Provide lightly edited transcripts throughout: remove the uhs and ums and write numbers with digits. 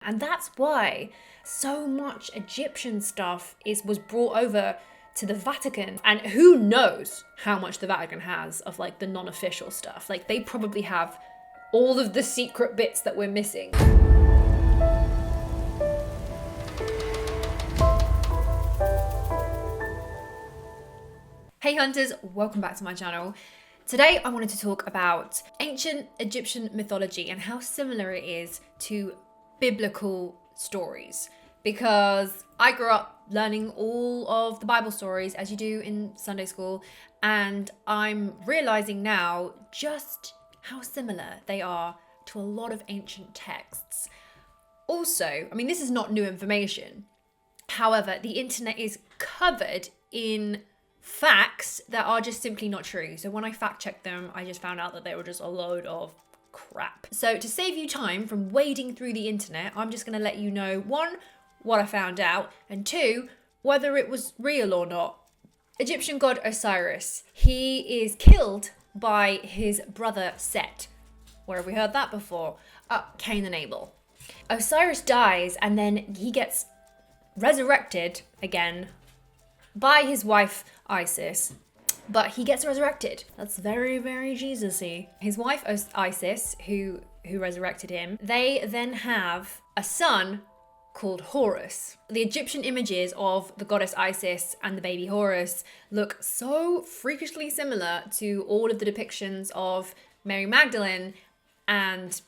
And that's why so much Egyptian stuff was brought over to the Vatican. And who knows how much the Vatican has of like the non-official stuff. Like they probably have all of the secret bits that we're missing. Hey hunters, welcome back to my channel. Today I wanted to talk about ancient Egyptian mythology and how similar it is to biblical stories, because I grew up learning all of the Bible stories as you do in Sunday school, and I'm realizing now just how similar they are to a lot of ancient texts. Also, I mean, this is not new information. However, the internet is covered in facts that are just simply not true. So when I fact checked them, I just found out that they were just a load of crap. So to save you time from wading through the internet, I'm just going to let you know, one, what I found out, and two, whether it was real or not. Egyptian god Osiris, he is killed by his brother Set. Where have we heard that before? Cain and Abel. Osiris dies and then he gets resurrected again by his wife Isis, but he gets resurrected. That's very, very Jesus-y. His wife Isis, who resurrected him, they then have a son called Horus. The Egyptian images of the goddess Isis and the baby Horus look so freakishly similar to all of the depictions of Mary Magdalene and...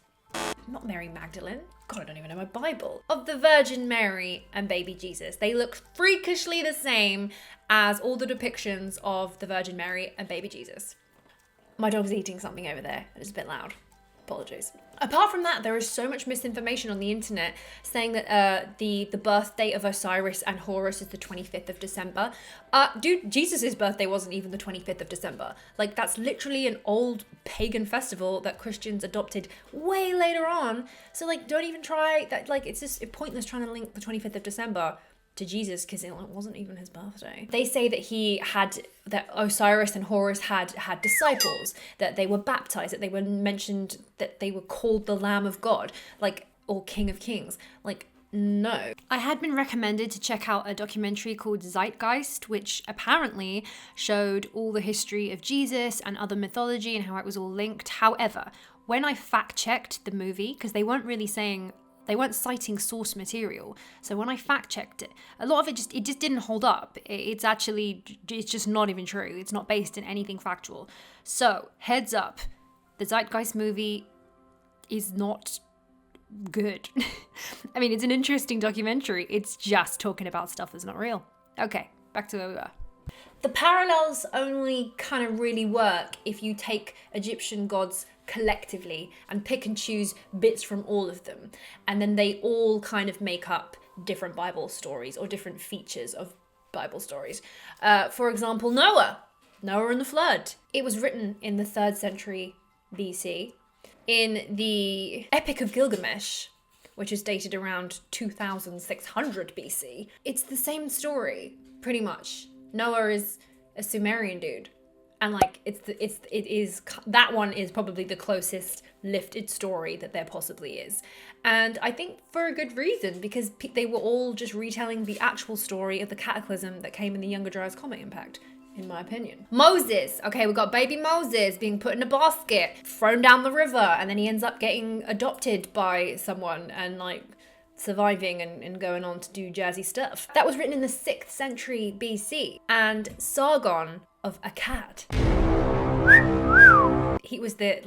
not Mary Magdalene. God, I don't even know my Bible. Of the Virgin Mary and baby Jesus. They look freakishly the same as all the depictions of the Virgin Mary and baby Jesus. My dog's eating something over there. It's a bit loud. Apologies. Apart from that, there is so much misinformation on the internet saying that the birth date of Osiris and Horus is the 25th of December. Dude, Jesus' birthday wasn't even the 25th of December. Like, that's literally an old pagan festival that Christians adopted way later on. So, like, don't even try that. Like, it's just pointless trying to link the 25th of December to Jesus because it wasn't even his birthday. They say that Osiris and Horus had disciples, that they were baptized, that they were mentioned, that they were called the Lamb of God, like, or King of Kings. Like, no. I had been recommended to check out a documentary called Zeitgeist, which apparently showed all the history of Jesus and other mythology and how it was all linked. However, when I fact checked the movie, because they weren't citing source material. So when I fact checked it, a lot of it just didn't hold up. It's just not even true. It's not based in anything factual. So heads up, the Zeitgeist movie is not good. I mean, it's an interesting documentary. It's just talking about stuff that's not real. Okay, back to where we were. The parallels only kind of really work if you take Egyptian gods collectively and pick and choose bits from all of them, and then they all kind of make up different Bible stories or different features of Bible stories. For example, Noah and the flood. It was written in the 3rd century BC. In the Epic of Gilgamesh, which is dated around 2600 BC, it's the same story pretty much. Noah is a Sumerian dude. And like, that one is probably the closest lifted story that there possibly is. And I think for a good reason, because they were all just retelling the actual story of the cataclysm that came in the Younger Dryas Comet impact, in my opinion. Moses. Okay, we got baby Moses being put in a basket, thrown down the river, and then he ends up getting adopted by someone and like surviving and going on to do jazzy stuff. That was written in the 6th century BC. And Sargon of Akkad. He was the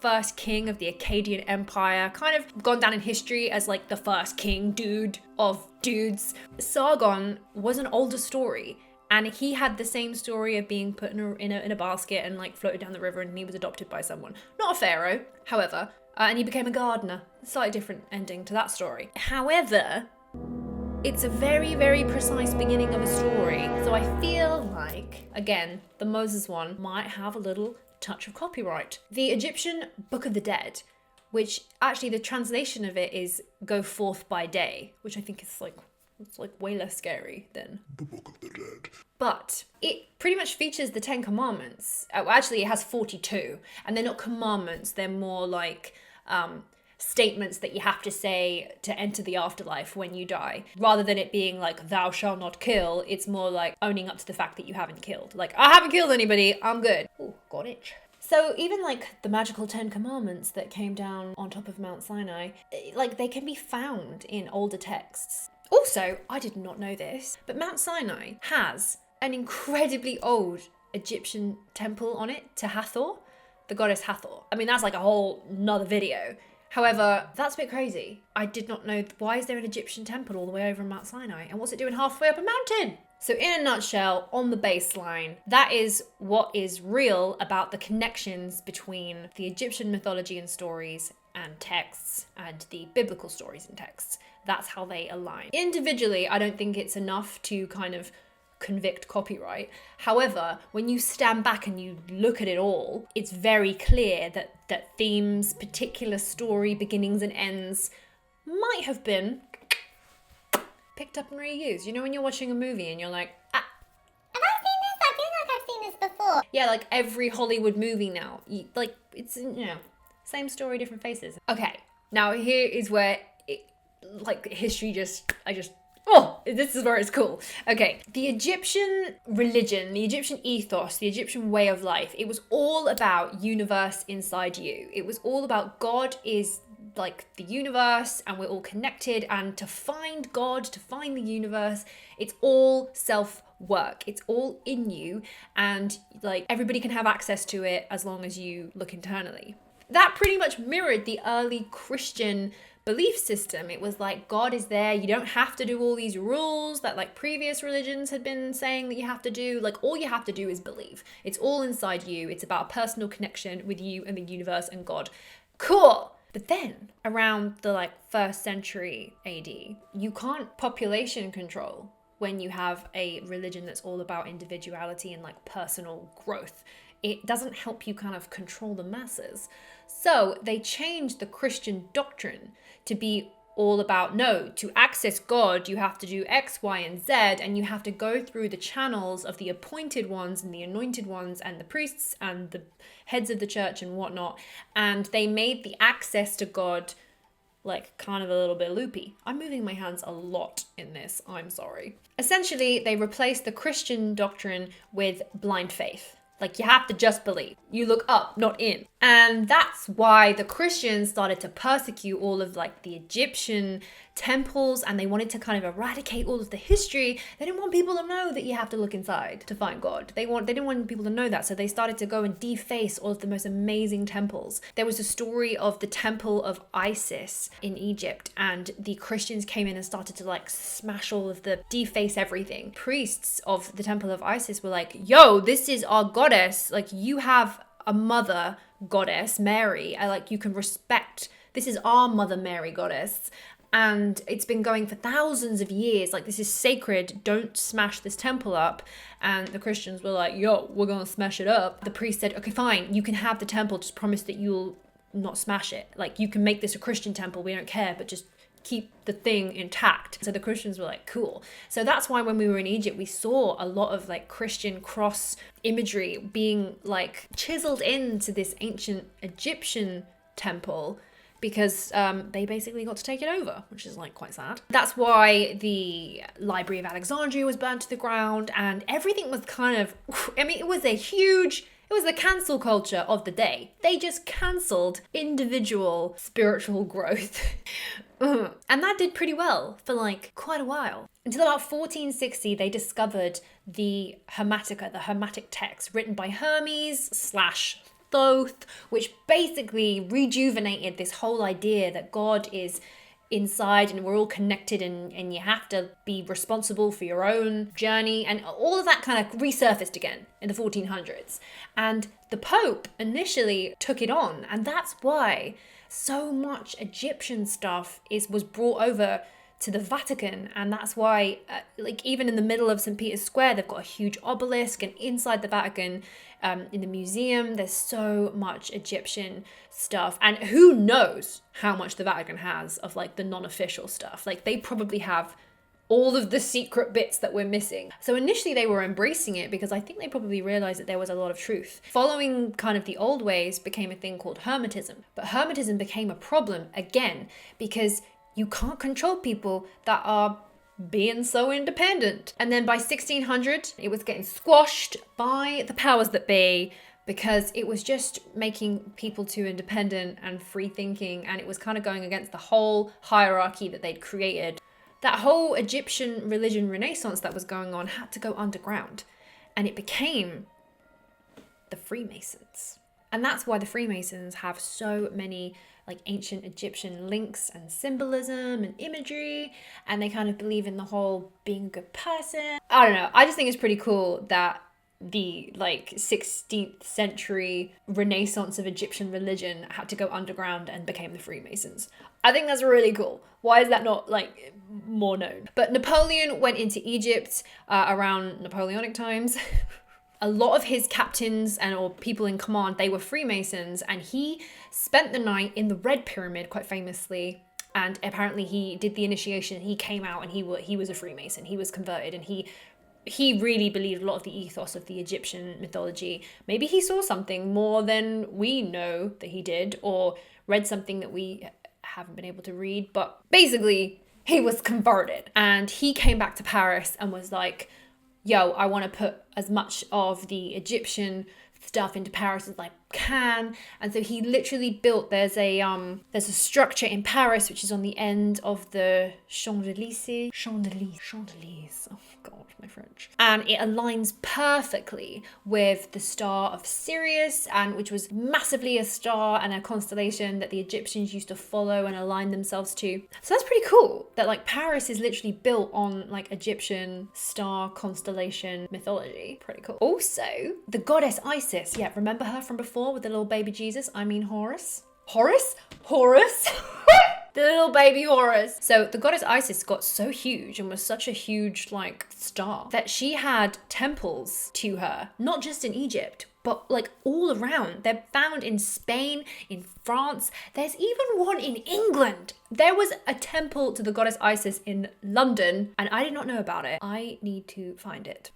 first king of the Akkadian Empire, kind of gone down in history as like the first king dude of dudes. Sargon was an older story, and he had the same story of being put in a basket and like floated down the river, and he was adopted by someone. Not a pharaoh, however, and he became a gardener. Slightly different ending to that story. However, it's a very, very precise beginning of a story. So I feel like, again, the Moses one might have a little touch of copyright. The Egyptian Book of the Dead, which actually the translation of it is Go Forth by Day, which I think is it's way less scary than the Book of the Dead. But it pretty much features the 10 Commandments. Actually, it has 42, and they're not commandments. They're more like statements that you have to say to enter the afterlife when you die. Rather than it being like, thou shalt not kill, it's more like owning up to the fact that you haven't killed. Like, I haven't killed anybody, I'm good. Oh, got itch. So even like the magical 10 commandments that came down on top of Mount Sinai, like they can be found in older texts. Also, I did not know this, but Mount Sinai has an incredibly old Egyptian temple on it to Hathor, the goddess Hathor. I mean, that's like a whole nother video. However, that's a bit crazy. I did not know, why is there an Egyptian temple all the way over on Mount Sinai? And what's it doing halfway up a mountain? So in a nutshell, on the baseline, that is what is real about the connections between the Egyptian mythology and stories and texts and the biblical stories and texts. That's how they align. Individually, I don't think it's enough to kind of convict copyright. However, when you stand back and you look at it all, it's very clear that themes, particular story beginnings and ends might have been picked up and reused. You know, when you're watching a movie and you're like, have I seen this? I feel like I've seen this before. Yeah, like every Hollywood movie now, like it's, you know, same story, different faces. Okay, now here is where like history this is where it's cool. Okay, the Egyptian religion, the Egyptian ethos, the Egyptian way of life, it was all about universe inside you. It was all about God is like the universe and we're all connected, and to find God, to find the universe, it's all self-work. It's all in you, and like everybody can have access to it as long as you look internally. That pretty much mirrored the early Christian belief system. It was like, God is there, you don't have to do all these rules that like previous religions had been saying that you have to do. Like, all you have to do is believe. It's all inside you. It's about a personal connection with you and the universe and God. Cool. But then around the like 1st century AD, you can't population control when you have a religion that's all about individuality and like personal growth. It doesn't help you kind of control the masses. So they changed the Christian doctrine to be all about, no, to access God, you have to do X, Y, and Z, and you have to go through the channels of the appointed ones and the anointed ones and the priests and the heads of the church and whatnot. And they made the access to God like kind of a little bit loopy. I'm moving my hands a lot in this, I'm sorry. Essentially, they replaced the Christian doctrine with blind faith. Like, you have to just believe. You look up, not in. And that's why the Christians started to persecute all of like the Egyptian temples, and they wanted to kind of eradicate all of the history. They didn't want people to know that you have to look inside to find God. They didn't want people to know that, so they started to go and deface all of the most amazing temples. There was a story of the temple of Isis in Egypt, and the Christians came in and started to like smash all of the, deface everything. Priests of the temple of Isis were like, yo, this is our goddess. Like, you have a mother goddess, Mary. You can respect, this is our Mother Mary goddess. And it's been going for thousands of years. Like, this is sacred. Don't smash this temple up. And the Christians were like, yo, we're going to smash it up. The priest said, okay, fine, you can have the temple. Just promise that you'll not smash it. Like, you can make this a Christian temple. We don't care, but just keep the thing intact. So the Christians were like, cool. So that's why when we were in Egypt, we saw a lot of like Christian cross imagery being like chiseled into this ancient Egyptian temple, because they basically got to take it over, which is like quite sad. That's why the Library of Alexandria was burnt to the ground, and everything was kind of, I mean, it was the cancel culture of the day. They just cancelled individual spiritual growth. And that did pretty well for like quite a while. Until about 1460, they discovered the Hermetica, the Hermetic text written by Hermes/Thoth, which basically rejuvenated this whole idea that God is inside and we're all connected, and you have to be responsible for your own journey, and all of that kind of resurfaced again in the 1400s. And the Pope initially took it on, and that's why so much Egyptian stuff was brought over to the Vatican, and that's why like even in the middle of St. Peter's Square they've got a huge obelisk, and inside the Vatican in the museum there's so much Egyptian stuff, and who knows how much the Vatican has of like the non-official stuff. Like, they probably have all of the secret bits that we're missing. So initially they were embracing it because I think they probably realized that there was a lot of truth. Following kind of the old ways became a thing called Hermetism. But Hermetism became a problem again because you can't control people that are being so independent. And then by 1600, it was getting squashed by the powers that be because it was just making people too independent and free thinking, and it was kind of going against the whole hierarchy that they'd created. That whole Egyptian religion renaissance that was going on had to go underground, and it became the Freemasons. And that's why the Freemasons have so many like ancient Egyptian links and symbolism and imagery, and they kind of believe in the whole being a good person. I don't know, I just think it's pretty cool that the like 16th century renaissance of Egyptian religion had to go underground and became the Freemasons. I think that's really cool. Why is that not like more known? But Napoleon went into Egypt around Napoleonic times. A lot of his captains and or people in command, they were Freemasons, and he spent the night in the Red Pyramid quite famously. And apparently he did the initiation. He came out and he was a Freemason. He was converted, and he really believed a lot of the ethos of the Egyptian mythology. Maybe he saw something more than we know that he did, or read something that we haven't been able to read. But basically, he was converted. And he came back to Paris and was like, yo, I want to put as much of the Egyptian stuff into Paris as I can. And so he literally built, there's a structure in Paris which is on the end of the Champs-Élysées. Oh God, my French. And it aligns perfectly with the star of Sirius, and which was massively a star and a constellation that the Egyptians used to follow and align themselves to. So that's pretty cool that like Paris is literally built on like Egyptian star constellation mythology. Pretty cool. Also, the goddess Isis. Yeah, remember her from before with the little baby Jesus? I mean Horus. Horus? The little baby Horus. So the goddess Isis got so huge and was such a huge like star that she had temples to her, not just in Egypt, but like all around. They're found in Spain, in France. There's even one in England. There was a temple to the goddess Isis in London, and I did not know about it. I need to find it.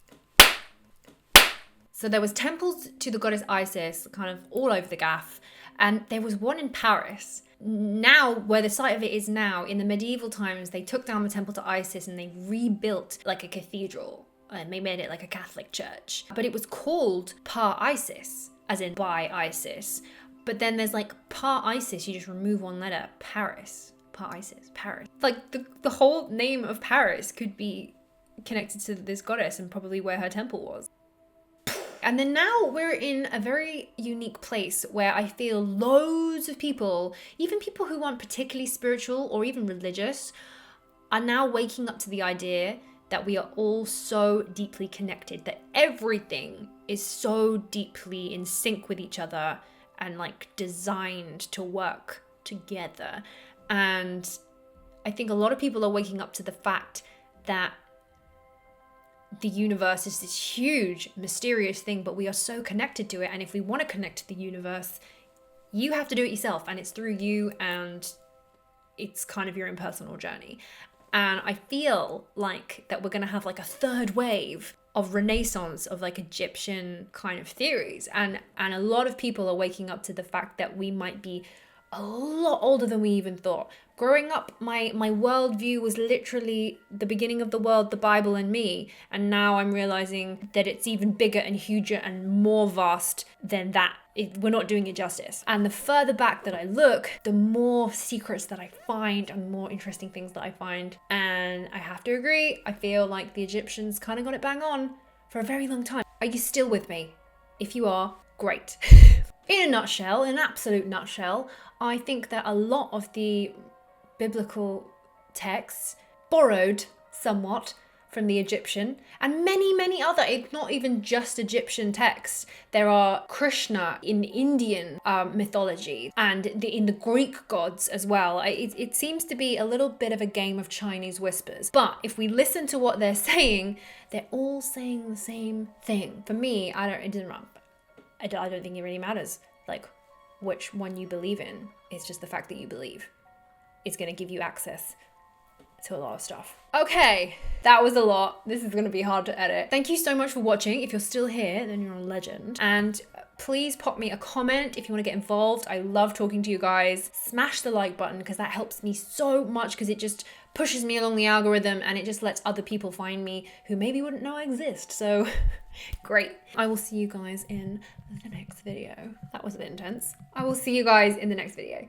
So there was temples to the goddess Isis kind of all over the gaff, and there was one in Paris. Now, where the site of it is now, in the medieval times, they took down the temple to Isis and they rebuilt like a cathedral, and they made it like a Catholic church. But it was called Par Isis, as in by Isis. But then there's like Par Isis, you just remove one letter, Paris. Par Isis, Paris. Like the whole name of Paris could be connected to this goddess and probably where her temple was. And then now we're in a very unique place where I feel loads of people, even people who aren't particularly spiritual or even religious, are now waking up to the idea that we are all so deeply connected, that everything is so deeply in sync with each other and like designed to work together. And I think a lot of people are waking up to the fact that the universe is this huge, mysterious thing, but we are so connected to it. And if we want to connect to the universe, you have to do it yourself. And it's through you, and it's kind of your own personal journey. And I feel like that we're going to have like a third wave of renaissance of like Egyptian kind of theories. And a lot of people are waking up to the fact that we might be a lot older than we even thought. Growing up, my worldview was literally the beginning of the world, the Bible, and me. And now I'm realizing that it's even bigger and huger and more vast than that. We're not doing it justice. And the further back that I look, the more secrets that I find and more interesting things that I find. And I have to agree, I feel like the Egyptians kind of got it bang on for a very long time. Are you still with me? If you are, great. In a nutshell, in an absolute nutshell, I think that a lot of the biblical texts borrowed somewhat from the Egyptian, and many other, it's not even just Egyptian texts. There are Krishna in Indian mythology and in the Greek gods as well. It seems to be a little bit of a game of Chinese whispers. But if we listen to what they're saying, they're all saying the same thing. For me, I don't think it really matters like which one you believe in. It's just the fact that you believe is going to give you access to a lot of stuff. Okay, that was a lot. This is gonna be hard to edit. Thank you so much for watching. If you're still here, then you're a legend. And please pop me a comment if you want to get involved. I love talking to you guys. Smash the like button because that helps me so much, because it just pushes me along the algorithm and it just lets other people find me who maybe wouldn't know I exist. So great. I will see you guys in the next video. That was a bit intense. I will see you guys in the next video.